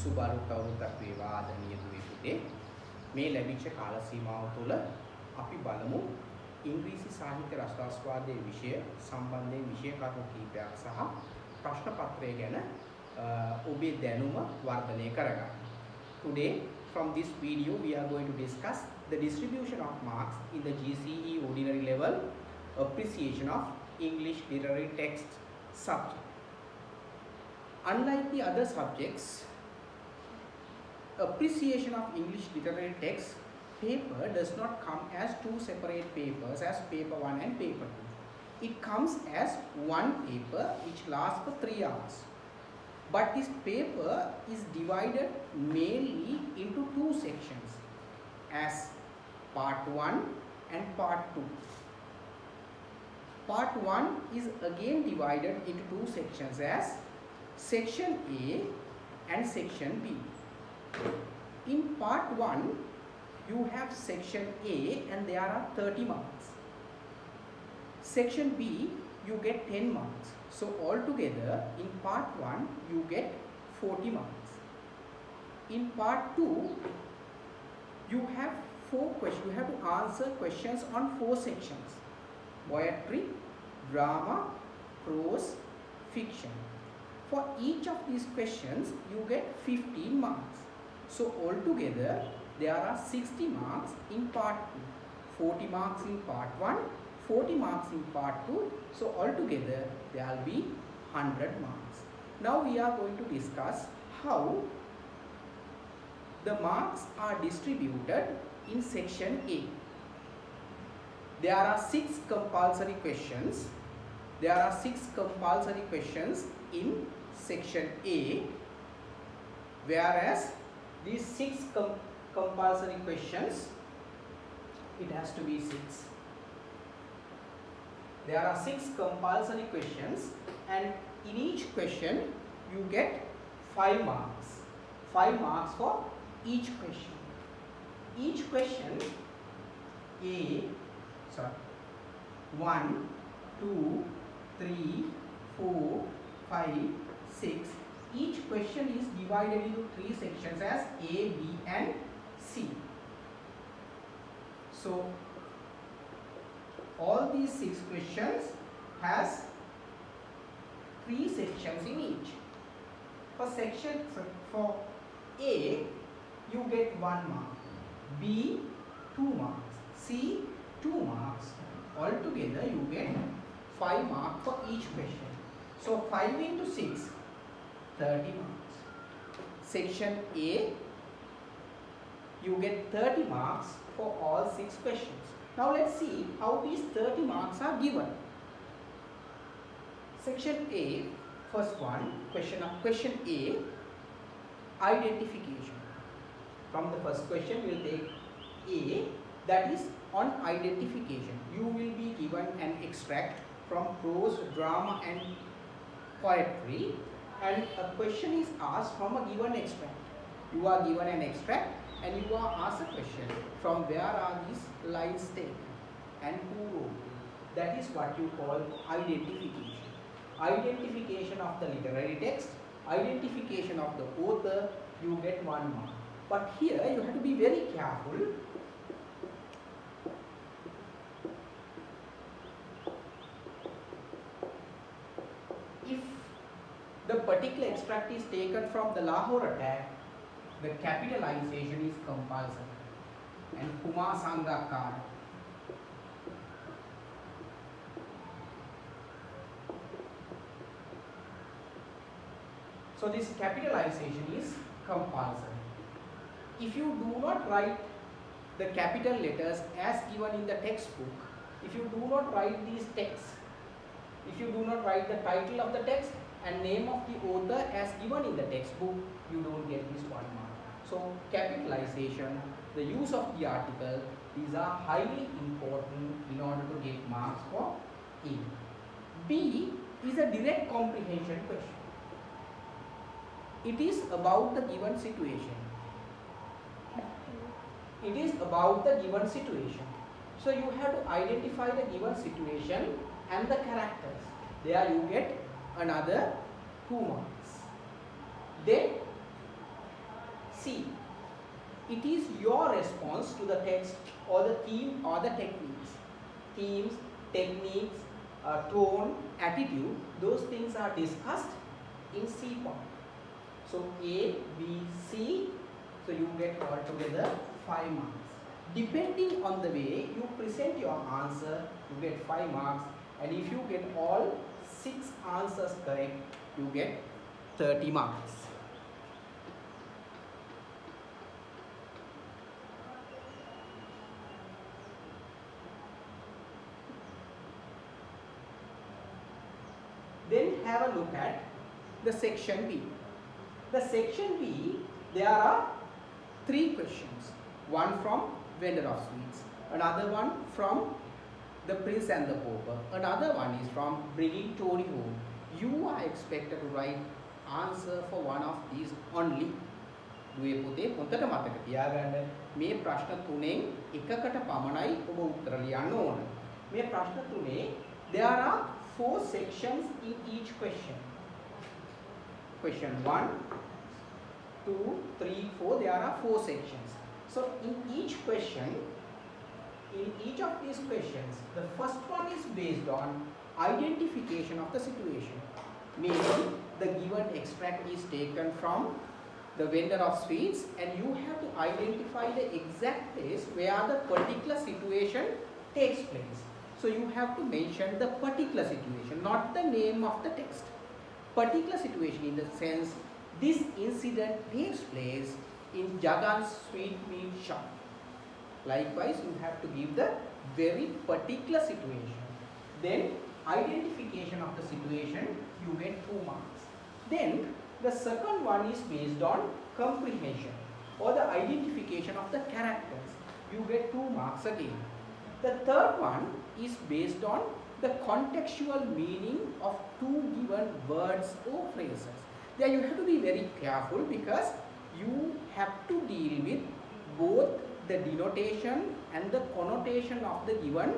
සුබරු කවුරුත් වේවා ආදරණීය දුවේ පුතේ මේ ලැබිච්ච කාල සීමාව තුළ අපි බලමු ඉංග්‍රීසි සාහිත්‍ය රසාස්වාදයේ විෂය සම්බන්ධයෙන් විෂය කරුණු කීපයක් සහ ප්‍රශ්න පත්‍රය ගැන ඔබේ දැනුම වර්ධනය කරගන්න. Today from this video we are going to discuss the distribution of marks in the GCE ordinary level appreciation of English literary text subject. Unlike the other subjects, appreciation of English literary text paper does not come as two separate papers as paper 1 and paper 2. It comes as one paper which lasts for 3 hours. But this paper is divided mainly into two sections as part 1 and part 2. Part 1 is again divided into two sections as section A and section B. In part 1 you have section A and there are 30 marks. Section B you get 10 marks. So altogether in part 1 you get 40 marks. In part 2 you have 4 questions. You have to answer questions on 4 sections: poetry, drama, prose, fiction. For each of these questions you get 15 marks. So altogether there are 60 marks in part 2, 40 marks in part 1, 40 marks in part 2. So altogether there will be 100 marks. Now we are going to discuss how the marks are distributed in section A. There are 6 compulsory questions. There are 6 compulsory questions in section A, whereas these 6 compulsory questions, it has to be 6. There are 6 compulsory questions and in each question you get 5 marks. 5 marks for each question. Each question one, two, three, four, 5, 6. Each question is divided into 3 sections as A, B and C. So all these 6 questions has 3 sections in each. For A you get 1 mark, B 2 marks, C 2 marks. Altogether you get 5 marks for each question. So 5 into 6, 30 marks. Section A you get 30 marks for all 6 questions. Now let's see how these 30 marks are given. Section A, first one, question A, identification. From the first question we will take A, that is on identification. You will be given an extract from prose, drama and poetry, and a question is asked from a given extract. You are given an extract and you are asked a question from where are these lines taken and who wrote it. That is what you call identification. Identification of the literary text, identification of the author, you get 1 mark. But here you have to be very careful. If the particular extract is taken from the Lahore attack, the capitalization is compulsory. And Kumar Sangakkara. So this capitalization is compulsory. If you do not write the capital letters as given in the textbook, if you do not write these texts, if you do not write the title of the text and name of the author as given in the textbook, you don't get this 1 mark. So capitalization, the use of the article, these are highly important in order to get marks for A. B is a direct comprehension question. It is about the given situation. It is about the given situation. So you have to identify the given situation and the characters. There you get another 2 marks. Then See, it is your response to the text or the theme or the techniques. Themes, techniques, tone, attitude, those things are discussed in C part. So A, B, C, so you get altogether 5 marks. Depending on the way you present your answer, you get 5 marks, and if you get all 6 answers correct, you get 30 marks. Then have a look at the section B. The section B, there are 3 questions. One from Vendor of Sweets, another one from The Prince and the Pauper, another one is from Bringing Tony Home. You are expected to write answer for one of these only. දුවේ පුතේ හොඳට මතක තියාගන්න මේ ප්‍රශ්න තුනෙන් එකකට පමණයි ඔබ උත්තර ලියන්න ඕන. මේ ප්‍රශ්න තුනේ there are 4 sections in each question. Question 1, 2, 3, 4, there are 4 sections. So in each question, in each of these questions, the first one is based on identification of the situation. Meaning the given extract is taken from the Vendor of Sweets and you have to identify the exact place where the particular situation takes place. So you have to mention the particular situation, not the name of the text. Particular situation in the sense, this incident takes place in Jagan's sweetmeat shop. Likewise, you have to give the very particular situation. Then, identification of the situation, you get 2 marks. Then, the second one is based on comprehension or the identification of the characters. You get 2 marks again. The third one is based on the contextual meaning of 2 given words or phrases. There you have to be very careful because you have to deal with both the denotation and the connotation of the given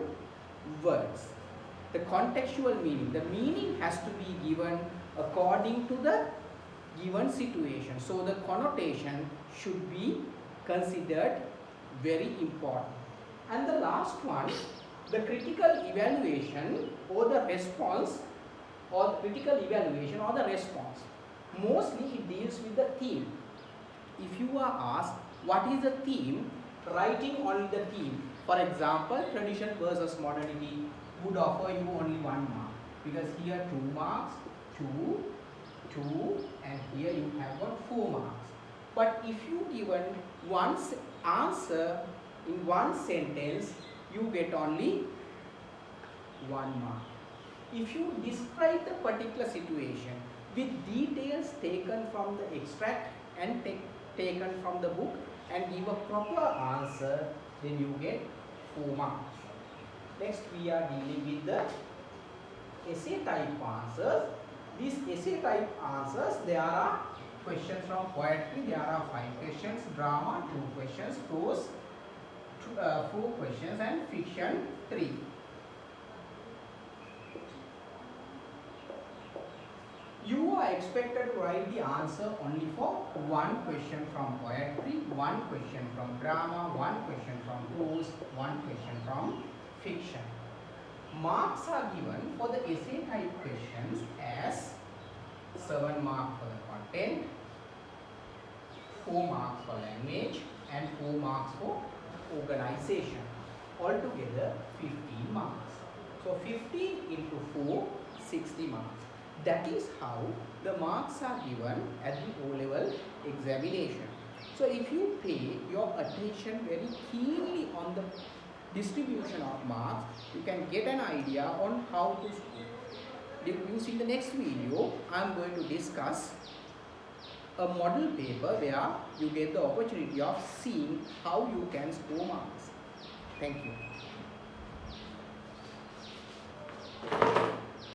words. The contextual meaning, the meaning has to be given according to the given situation. So the connotation should be considered very important. And the last one, the critical evaluation or the response or critical evaluation or the response. Mostly it deals with the theme. If you are asked what is the theme, writing only the theme. For example, tradition versus modernity would offer you only 1 mark because here 2 marks, 2, 2 and here you have got 4 marks. But if you given one answer in one sentence, you get only 1 mark. If you describe the particular situation with details taken from the extract and taken from the book and give a proper answer, then you get 4 marks. Next we are dealing with the essay type answers. These essay type answers, there are questions from poetry, there are 5 questions, drama 2 questions, prose 4 questions and fiction 3. You are expected to write the answer only for 1 question from poetry, 1 question from drama, 1 question from prose, 1 question from fiction. Marks are given for the essay type questions as 7 marks for the content, 4 marks for language and 4 marks for organization. Altogether 15 marks. So 15 into 4, 60 marks. That is how the marks are given at the O-level examination. So if you pay your attention very keenly on the distribution of marks, you can get an idea on how to score. You see the next video, I am going to discuss a model paper where you get the opportunity of seeing how you can score marks. Thank you.